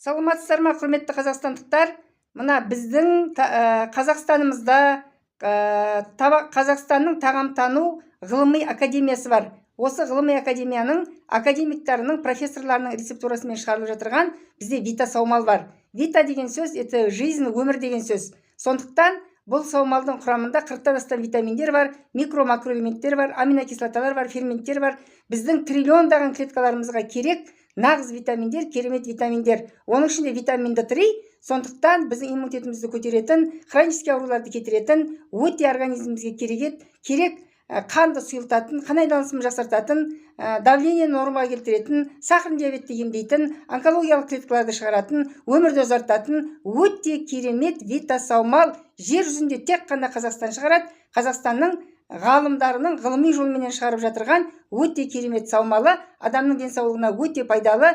Саламатсыздар ма, құрметті қазақстандықтар? Мына біздің Қазақстанымызда Қазақстанның тағамтану ғылыми академиясы бар. Осы ғылыми академияның академиктарының, профессорларының рецептурасымен шығарылып жатырған бізде вита саумал бар. Вита деген сөз, это жизнь, өмір деген сөз. Сондықтан бұл саумалдың құрамында 40-тан астам витаминдер бар, микро-макроэлементтер бар, аминокислоталар бар, ферменттер бар. Біздің триллиондаған клеткаларымызға керек нағыз витаминдер, керемет витаминдер. Оның ішінде витамин D3, сондықтан біздің иммунитетімізді көтеретін, хронический ауруларды кетіретін, өте организмімізге керек қанды сұйылтатын, қан айналысын жақсартатын, давление нормаға келтіретін, сахарный диабетті емдейтін, онкологиялық клеткаларды шығаратын, өмірді ұзартатын өте керемет вита саумал жер жүзінде тек қана Қазақстан шығарады. Қазақстанның ғалымдарының ғылыми жолменен шығарып жатырған өте керемет саумалы, адамның денсаулығына өте пайдалы.